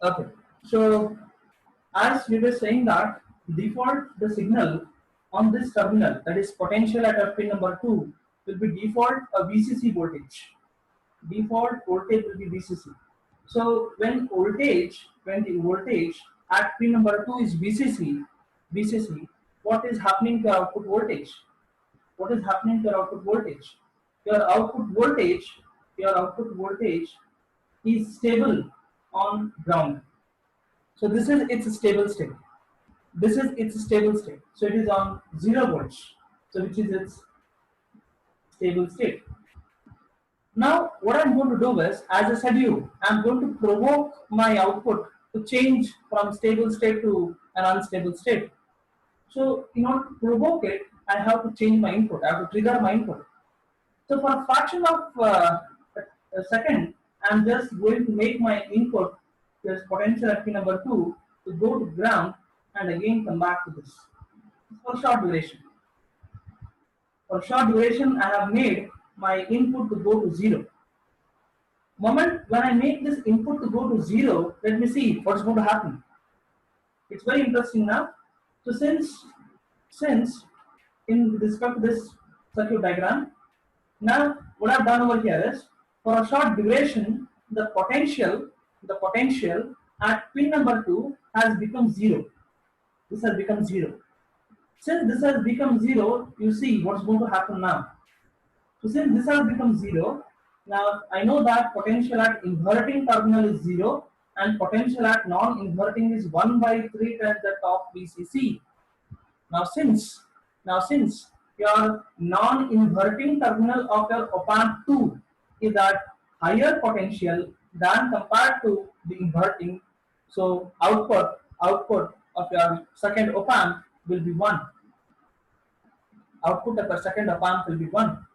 Okay. So as we were saying that default the signal on this terminal, that is potential at pin number 2, will be default a VCC voltage. Default voltage will be VCC. So when the voltage at pin number 2 is VCC, what is happening to output voltage? What is happening to your output voltage? Your output voltage, your output voltage is stable on ground. So this is its stable state. This is its stable state. So it is on 0 volts. So which is its stable state. Now what I'm going to do is, as I said you, I'm going to provoke my output to change from stable state to an unstable state. So in order to provoke it, I have to change my input. I have to trigger my input. So for a fraction of a second, I'm just going to make my input plus potential at pin number 2 to go to ground and again come back to this. For short duration. For short duration, I have made my input to go to 0. Moment when I make this input to go to 0, let me see what's going to happen. It's very interesting now. So since in respect to this circuit diagram, now what I've done over here is, for a short duration, the potential at pin number 2 has become 0. This has become 0. Since this has become 0, you see what's going to happen now. So since this has become 0, now I know that potential at inverting terminal is 0 and potential at non-inverting is 1 by 3 times that of VCC. Now since your non-inverting terminal of your op-amp 2 is at higher potential than compared to the inverting, so output of your second op-amp will be 1. Output of your second op-amp will be 1.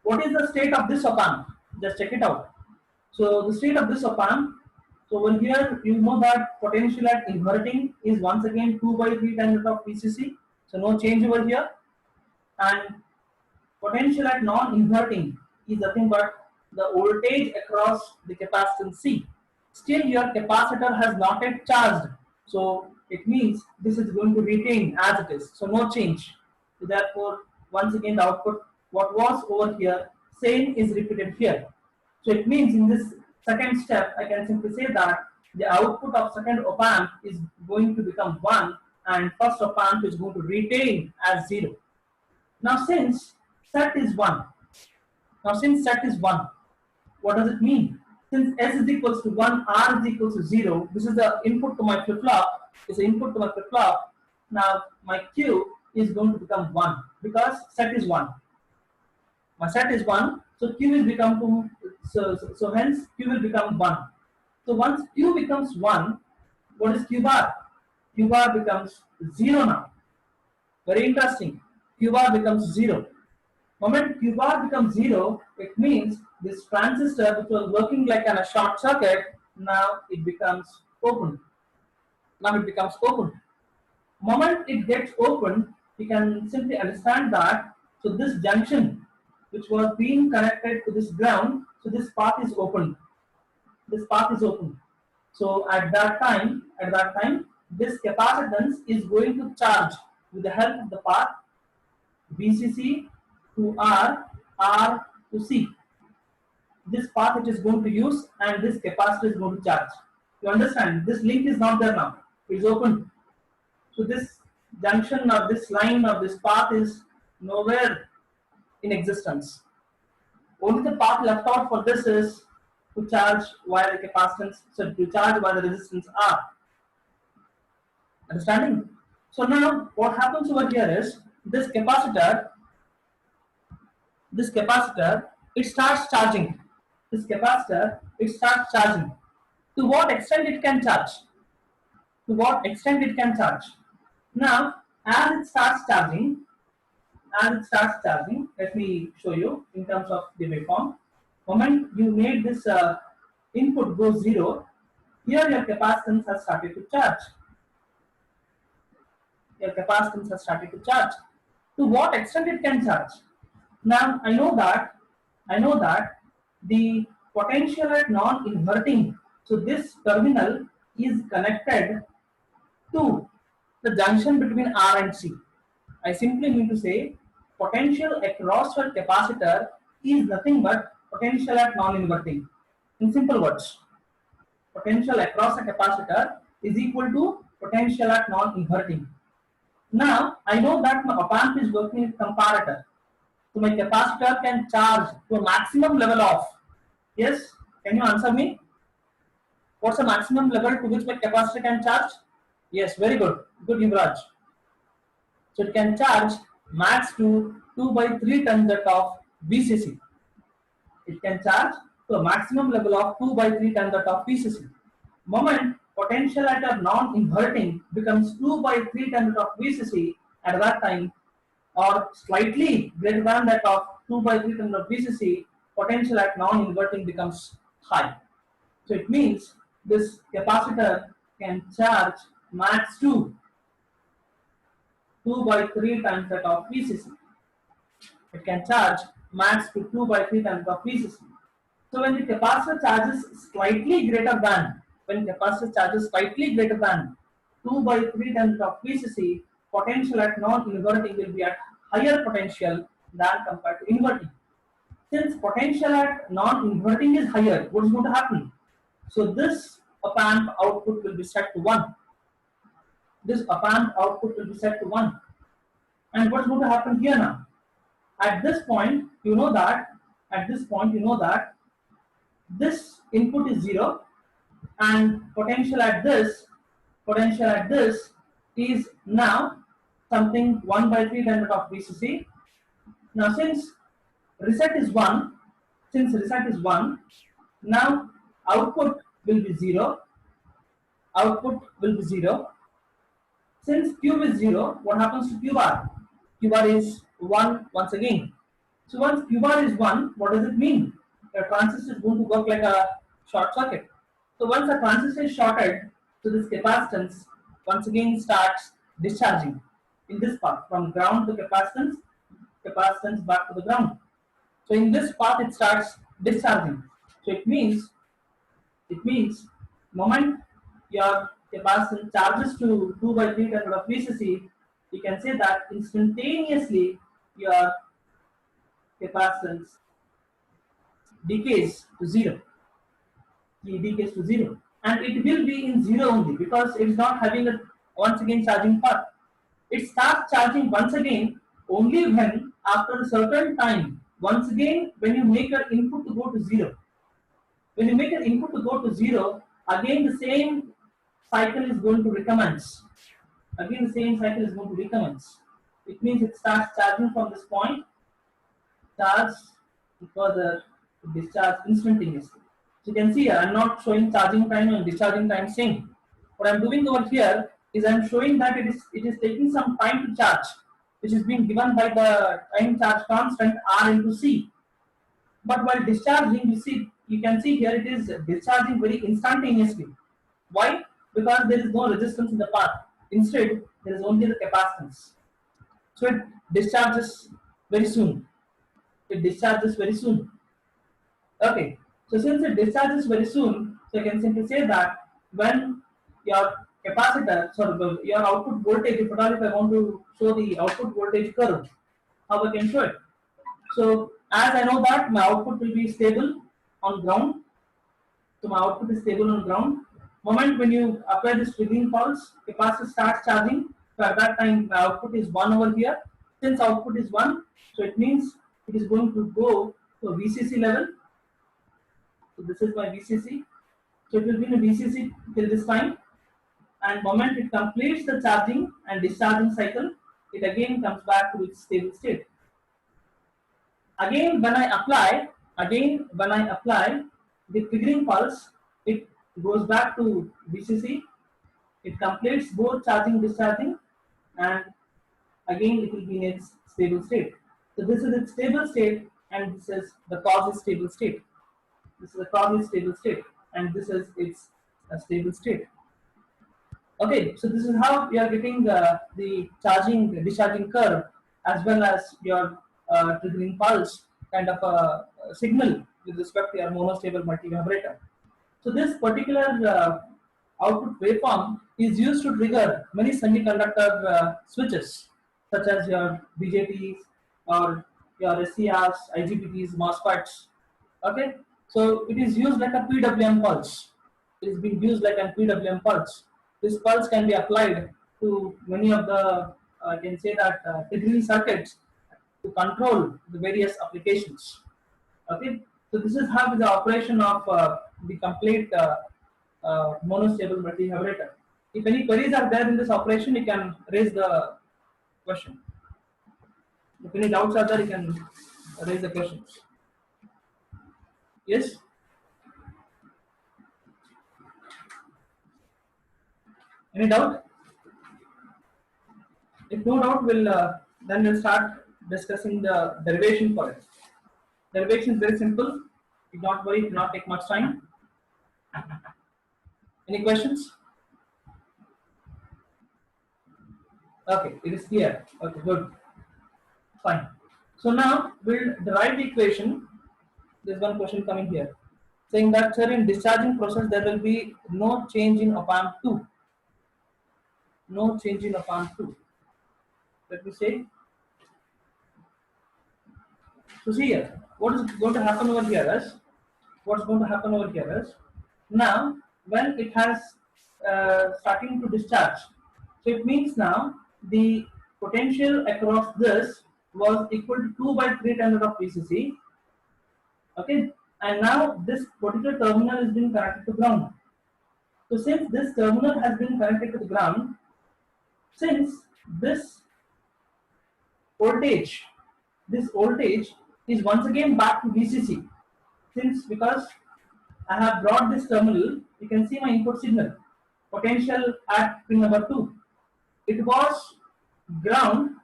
What is the state of this op-amp? Just check it out. So the state of this op-amp, so over here you know that potential at inverting is once again 2 by 3 times that of VCC. So no change over here. And potential at non-inverting is nothing but the voltage across the capacitance C. Still your capacitor has not yet charged. So it means this is going to retain as it is. So no change. So therefore, once again the output, what was over here, same is repeated here. So it means in this second step, I can simply say that the output of second op-amp is going to become 1 and first op-amp is going to retain as 0. Now since set is 1, what does it mean? Since S is equals to 1, R is equals to 0, this is the input to my flip-flop, Now my Q is going to become 1 because set is 1. My set is 1, so Q will become so hence Q will become 1. So once Q becomes 1, what is Q bar? Q bar becomes 0 now. Very interesting. Q bar becomes 0. Moment Q bar becomes 0, it means this transistor which was working like a short circuit, now it becomes open. Moment it gets open, you can simply understand that, so this junction which was being connected to this ground, so this path is open. So at that time, this capacitance is going to charge with the help of the path VCC to R, R to C. This path it is going to use and this capacitor is going to charge. You understand? This link is not there now. It is open. So this junction or this line or this path is nowhere in existence. Only the path left out for this is to charge via the capacitance, so to charge via the resistance R. Understanding? So now what happens over here is this capacitor, it starts charging. To what extent it can charge? Now, as it starts charging, let me show you in terms of the waveform. Moment you made this input go 0, here your capacitance has started to charge. To what extent it can charge? Now I know that the potential at non-inverting, so this terminal is connected to the junction between R and C. I simply mean to say potential across a capacitor is nothing but potential at non-inverting. In simple words, potential across a capacitor is equal to potential at non-inverting. Now, I know that my op amp is working with comparator. So my capacitor can charge to a maximum level of, yes, can you answer me? What's the maximum level to which my capacitor can charge? Yes, very good. Good, Yuvraj. So it can charge max to 2 by 3 times that of VCC. It can charge to a maximum level of 2 by 3 times that of VCC. Moment potential at a non-inverting becomes 2 by 3 times that of VCC at that time, or slightly greater than that of 2 by 3 times of VCC, potential at non-inverting becomes high. So it means this capacitor can charge max to 2 by 3 times that of VCC. It can charge max to 2 by 3 times of VCC. So when the capacitor charges slightly greater than, 2 by 3 times of VCC, potential at non-inverting will be at higher potential than compared to inverting. Since potential at non-inverting is higher, what is going to happen? So this op amp output will be set to 1. This op amp output will be set to 1. And what's going to happen here now? At this point, you know that this input is 0 and potential at this is now something 1 by 3 times of VCC. Now since reset is 1, now output will be 0. Since Q is 0, what happens to Q bar? Q bar is 1 once again. So once Q bar is 1, what does it mean? The transistor is going to work like a short circuit. So once the transistor is shorted, so this capacitance once again starts discharging in this path from ground to capacitance back to the ground. So in this path it starts discharging. So it means moment your capacitance charges to 2 by 3 times of VCC, you can say that instantaneously your capacitance decays to 0. And it will be in 0 only because it is not having a once again charging path. It starts charging once again only when after a certain time, once again when you make your input to go to 0. When you make an input to go to 0, again the same cycle is going to recommence. It means it starts charging from this point, charge further, discharge instantaneously. So you can see here, I am not showing charging time and discharging time same. What I am doing over here is I am showing that it is taking some time to charge, which is being given by the time charge constant R into C. But while discharging, you can see here it is discharging very instantaneously. Why? Because there is no resistance in the path. Instead, there is only the capacitance. So it discharges very soon. Okay. So since it discharges very soon, so I can simply say that when your your output voltage, if I want to show the output voltage curve, how I can show it? So as I know that my output will be stable on ground. So my output is stable on ground. Moment when you apply this triggering pulse, capacitor starts charging. So at that time my output is 1 over here. Since output is 1, so it means it is going to go to a VCC level. So this is my VCC. So it will be in a VCC till this time. And moment it completes the charging and discharging cycle, it again comes back to its stable state. Again when I apply the triggering pulse, it goes back to VCC. It completes both charging, discharging, and again it will be in its stable state. So this is its stable state, and this is the cause is stable state. And this is its stable state. Okay, so this is how we are getting the charging discharging curve as well as your triggering pulse kind of a signal with respect to your monostable multivibrator. So this particular output waveform is used to trigger many semiconductor switches, such as your BJTs or your SCRs, IGBTs, MOSFETs. Okay, so it is used like a PWM pulse. It is being used like a PWM pulse. This pulse can be applied to many of the, I can say that, degree circuits to control the various applications. Okay, so this is how the operation of the complete monostable multivibrator. If any queries are there in this operation, you can raise the question. If any doubts are there, you can raise the questions. Yes. Any doubt? If no doubt, then we'll start discussing the derivation for it. Derivation is very simple. Do not worry, it will not take much time. Any questions? Okay, it is clear. Okay, good. Fine. So now we'll derive the equation. There's one question coming here, saying that, sir, in discharging process there will be no change in op amp 2. No change in op amp 2. Let me say. So see here, what is going to happen over here is, now when it has starting to discharge, so it means now the potential across this was equal to 2 by 3 times of VCC. Okay, and now this particular terminal is being connected to ground. So since this terminal has been connected to the ground, since this voltage, is once again back to VCC, because I have brought this terminal, you can see my input signal potential at pin number 2. It was ground.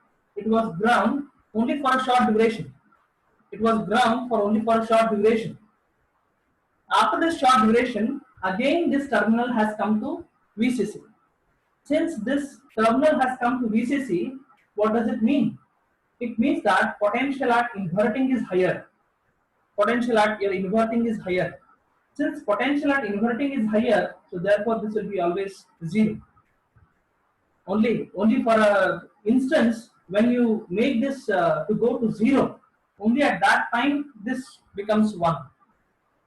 Only for a short duration. After this short duration, again this terminal has come to VCC. Since this terminal has come to VCC, what does it mean? It means that potential at inverting is higher. Since potential at inverting is higher, so therefore this will be always 0. Only for a instance, when you make this to go to 0, only at that time this becomes 1.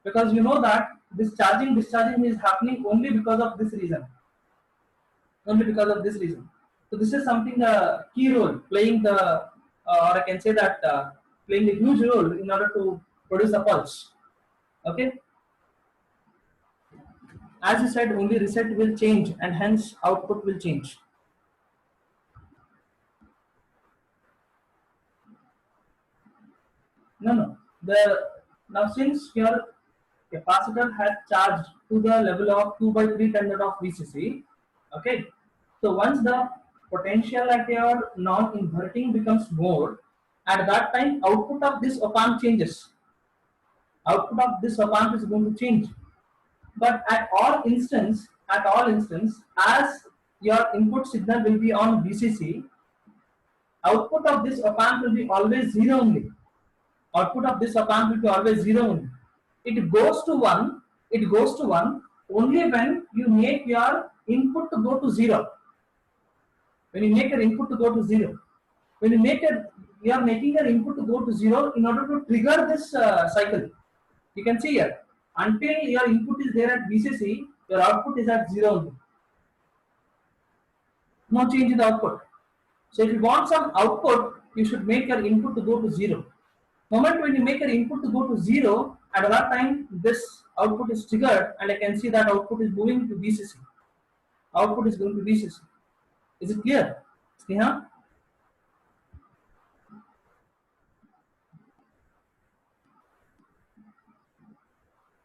Because you know that this discharging is happening only because of this reason. So this is something a key role playing the, or I can say that playing a huge role in order to produce a pulse. Okay. As you said, only reset will change and hence output will change. No. Now since your capacitor has charged to the level of 2 by 3 times of VCC, okay. So once the potential at your non-inverting becomes more, at that time output of this op amp changes. Output of this op amp is going to change. But at all instance, as your input signal will be on VCC, output of this op amp will be always 0 only. It goes to 1 only when you make your input to go to 0. You are making your input to go to 0 in order to trigger this cycle. You can see here, until your input is there at VCC, your output is at 0 only. No change in the output. So if you want some output, you should make your input to go to 0. Moment when you make your input to go to 0, at that time this output is triggered, and I can see that output is moving to VCC. Output is going to VCC. Is it clear? Sneha?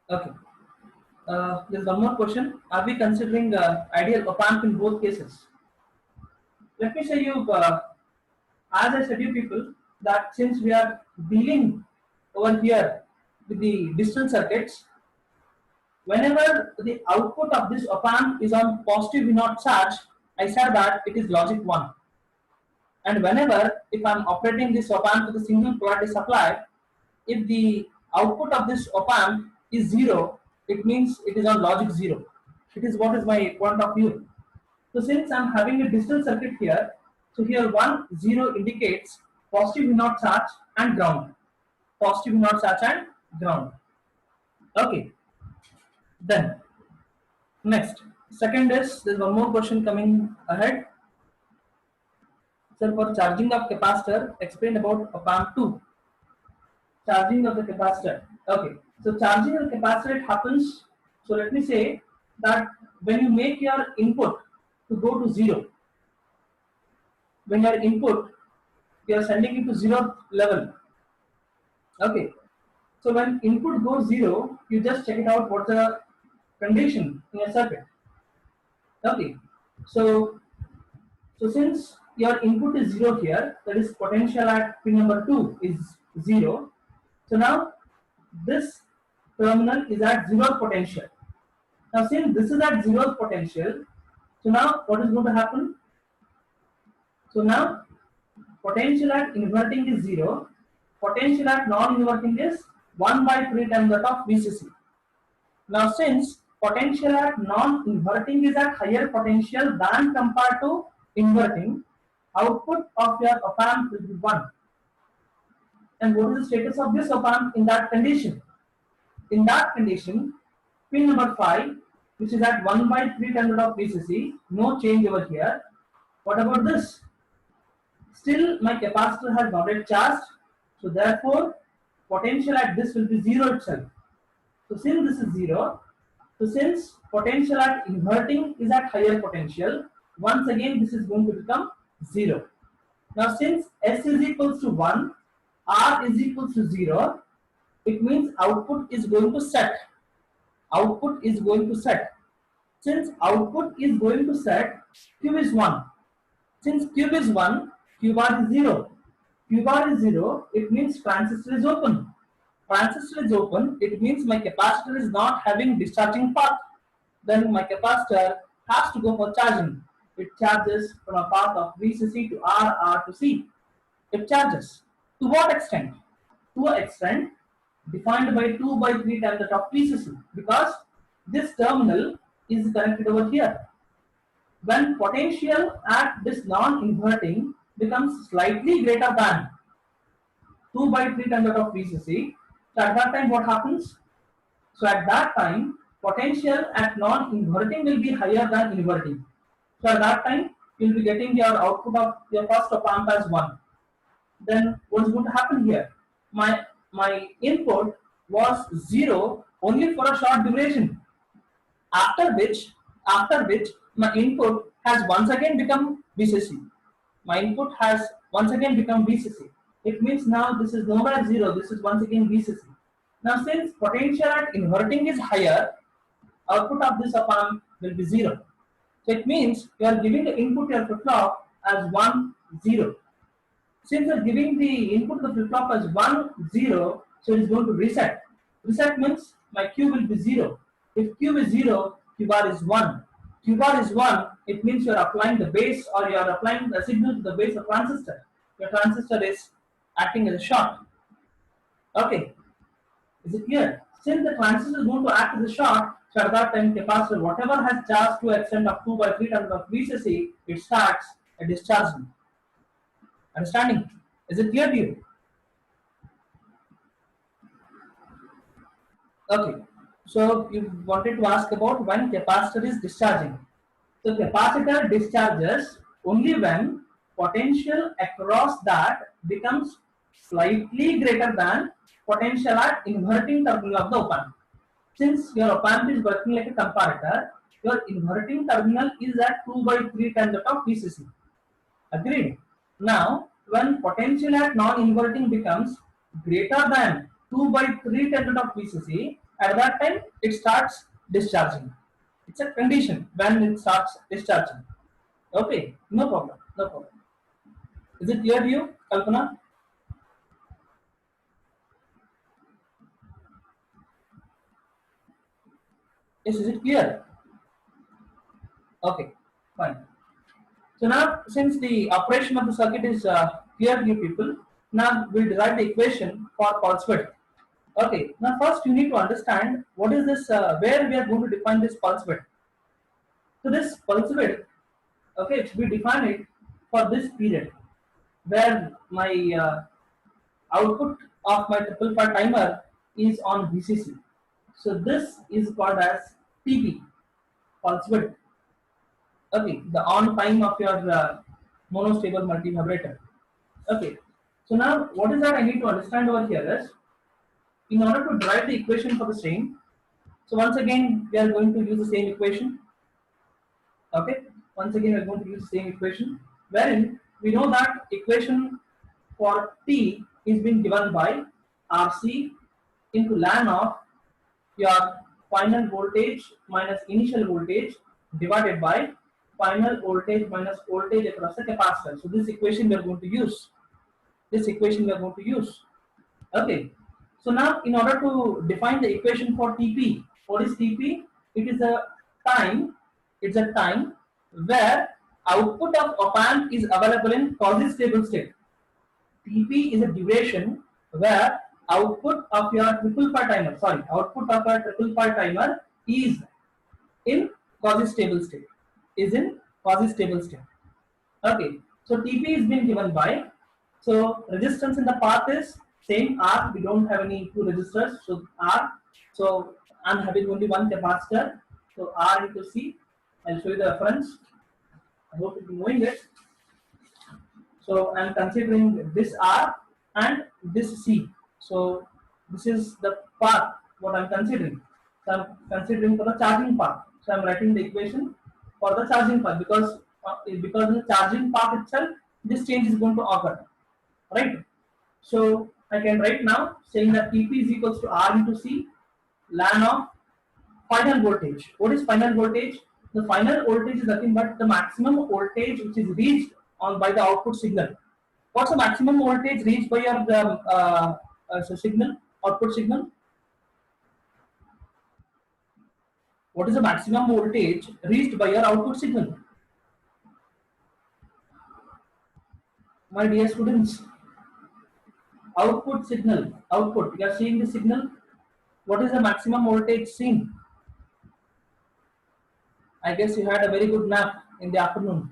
Okay. There's one more question. Are we considering ideal op amp in both cases? Let me say you, as I said you people, that since we are dealing over here with the digital circuits, whenever the output of this op amp is on positive V0 charge, I said that it is logic 1. And whenever, if I am operating this op amp with a single polarity supply, if the output of this op amp is 0, it means it is on logic 0. It is what is my point of view. So since I'm having a digital circuit here, so here 1, 0 indicates positive V naught charge and ground. Positive V naught charge and ground. Okay. Then next, second is there's one more question coming ahead. So for charging of capacitor, explain about op-amp 2. Charging of the capacitor. Okay. So charging of the capacitor, it happens. So let me say that when you make your input to go to 0, when your input you are sending it to 0 level. Okay. So when input goes 0, you just check it out what's the condition in your circuit. Okay. So since your input is 0 here, that is potential at pin number 2 is 0. So now this terminal is at 0 potential. Now since this is at 0 potential, so now what is going to happen? So now potential at inverting is 0, potential at non-inverting is 1 by 3 times that of VCC. Now since potential at non-inverting is at higher potential than compared to inverting, output of your op-amp will be 1. And what is the status of this op-amp in that condition? In that condition, pin number 5, which is at 1 by 3 times of VCC, no change over here. What about this? Still my capacitor has not yet charged, so therefore potential at this will be 0 itself. So since this is 0, so since potential at inverting is at higher potential, once again this is going to become 0. Now since S is equals to 1, R is equals to 0, it means output is going to set. Output is going to set. Since output is going to set, Q is 1. Since Q is 1, Q bar is 0. Q bar is 0, it means transistor is open. Transistor is open, it means my capacitor is not having discharging path. Then my capacitor has to go for charging. It charges from a path of VCC to R, R to C. It charges. To what extent? To an extent defined by 2 by 3 times that of VCC, because this terminal is connected over here. When potential at this non-inverting becomes slightly greater than 2 by 3 times that of VCC, so at that time what happens? So at that time potential at non-inverting will be higher than inverting. So at that time you will be getting your output of your first op-amp as 1. Then what is going to happen here? My input was 0 only for a short duration. After which my input has once again become VCC. My input has once again become VCC. It means now this is no longer 0, this is once again VCC. Now since potential at inverting is higher, output of this op-amp will be 0. So it means you are giving the input to your flip-flop as 1, 0. Since you are giving the input to the flip-flop as 1, 0, so it is going to reset. Reset means my Q will be 0. If Q is 0, Q bar is 1. Q bar is 1, it means you are applying the base or you are applying the signal to the base of transistor. Your transistor is acting as a short. Okay, is it clear? Since the transistor is going to act as a short, so at that time capacitor, whatever has charged to extent of 2 by 3 times of VCC, it starts a discharging. Understanding? Is it clear to you? Okay. So you wanted to ask about when capacitor is discharging. So capacitor discharges only when potential across that becomes slightly greater than potential at inverting terminal of the op-amp. Since your op-amp is working like a comparator, your inverting terminal is at 2 by 3 times that of VCC. Agreed? Now, when potential at non-inverting becomes greater than 2 by 3 times that of VCC, at that time it starts discharging. It's a condition when it starts discharging. Okay, no problem, no problem. Is it clear to you, Kalpana? Yes, is it clear? Okay, fine. So now, since the operation of the circuit is clear to you people, now we'll derive the equation for pulse width. Okay, now first you need to understand what is this, where we are going to define this pulse width. So this pulse width, okay, we define it for this period where my output of my triple far timer is on VCC. So this is called as TP, pulse width. Okay, the on time of your monostable multivibrator. Okay, so now what is that I need to understand over here is, in order to derive the equation for the same, so once again we are going to use the same equation. Okay, once again we are going to use the same equation, wherein we know that equation for T is being given by RC into ln of your final voltage minus initial voltage divided by final voltage minus voltage across the capacitor. So this equation we are going to use. This equation we are going to use. Okay. So now in order to define the equation for TP, what is TP? It is a time. It's a time where output of op-amp is available in quasi-stable state. TP is a duration where output of your triple part timer is in quasi-stable state. Is in quasi-stable state. Okay. So TP is being given by, so resistance in the path is same R. We don't have any two resistors, so R. So I'm having only one capacitor. So R into C. I'll show you the reference. I hope you'll be knowing it. So I'm considering this R and this C. So this is the path what I'm considering. So I'm considering for the charging path. So I'm writing the equation for the charging path, because in the charging path itself this change is going to occur, right? So I can write now saying that TP is equals to R into C ln of final voltage. What is final voltage? The final voltage is nothing but the maximum voltage which is reached on by the output signal. What's the maximum voltage reached by your signal, output signal? What is the maximum voltage reached by your output signal? My dear students, output signal, output, you are seeing the signal. What is the maximum voltage seen? I guess you had a very good nap in the afternoon.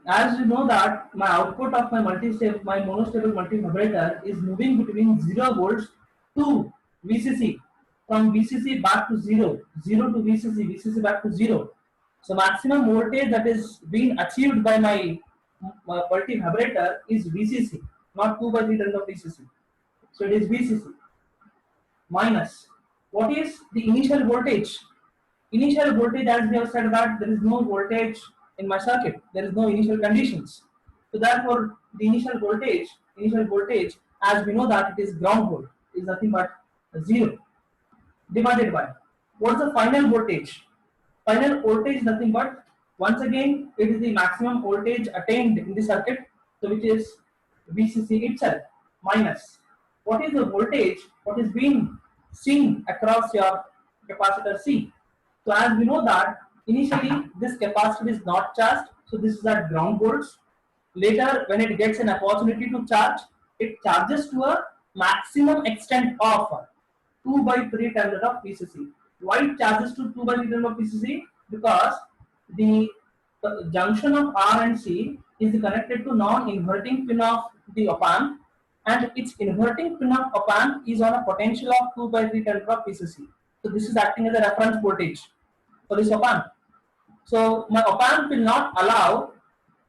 As you know that my output of my monostable multivibrator is moving between 0 volts to VCC, from VCC back to 0, 0 to VCC, VCC back to 0. So maximum voltage that is being achieved by my multivibrator is VCC, not 2 by 3 times of VCC. So it is VCC minus, what is the initial voltage? Initial voltage, as we have said that there is no voltage in my circuit, there is no initial conditions. So therefore the initial voltage as we know that it is ground volt, is nothing but 0 divided by, what is the final voltage? Final voltage is nothing but, once again it is the maximum voltage attained in the circuit, so which is VCC itself, minus, what is the voltage what is being seen across your capacitor C. So as we know that initially this capacitor is not charged, so this is at ground volts. Later when it gets an opportunity to charge, it charges to a maximum extent of 2 by 3 times that of VCC. Why it charges to 2 by 3 times of VCC? Because the junction of R and C is connected to non-inverting pin of the op-amp, and its inverting pin of op-amp is on a potential of 2 by 3 times of VCC. So this is acting as a reference voltage for this op-amp. So my op-amp will not allow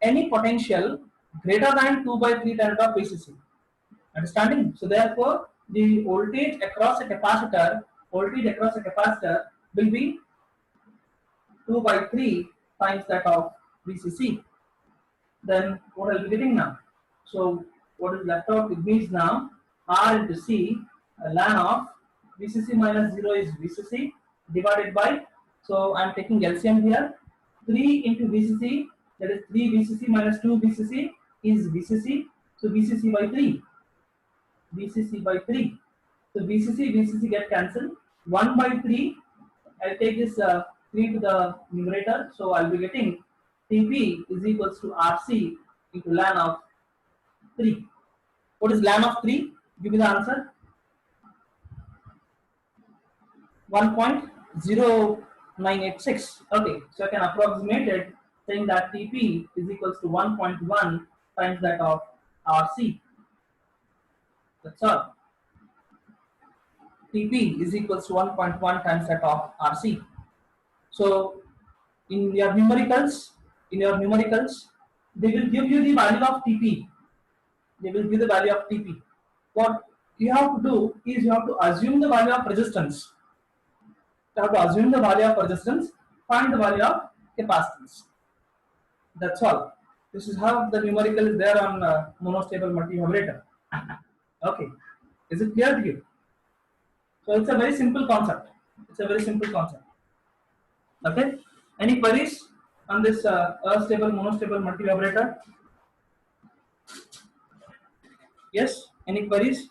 any potential greater than 2 by 3 times of VCC. Understanding? So therefore, the voltage across a capacitor will be 2 by 3 times that of VCC. Then what I'll be getting now? So what is left out with me is now R into C ln of VCC minus 0 is VCC divided by, so I'm taking LCM here, 3 into VCC, that is 3 VCC minus 2 VCC is VCC, so VCC by 3. VCC by 3. So VCC get cancelled. 1 by 3, I'll take this 3 to the numerator, so I'll be getting TP is equals to RC into ln of 3. What is ln of 3? Give me the answer. 1.0986. Okay, so I can approximate it saying that Tp is equals to 1.1 times that of Rc. That's all. Tp is equals to 1.1 times that of Rc. So in your numericals, they will give you the value of Tp. They will give the value of Tp. What you have to do is you have to assume the value of resistance. You have to assume the value of resistance, find the value of capacitance. That's all. This is how the numerical is there on monostable multivibrator. Okay, is it clear to you? So it's a very simple concept. It's a very simple concept. Okay. Any queries on this stable monostable multivibrator? Yes. Any queries?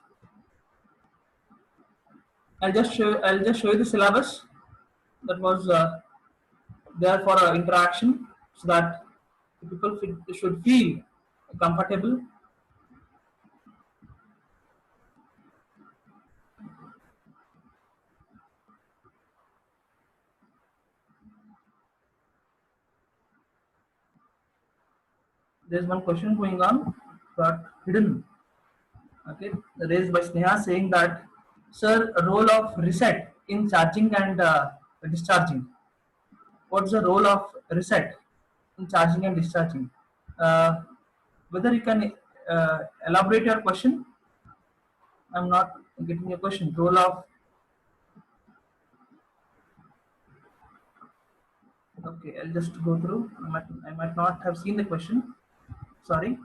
I'll just show you the syllabus that was there for interaction, so that people should feel comfortable. There's one question going on, but hidden. Okay, raised by Sneha, saying that, sir, role of reset in charging and discharging. What's the role of reset in charging and discharging? Uh, Whether you can elaborate your question? I'm not getting your question. Role of, okay, I'll just go through. I might not have seen the question. Sorry.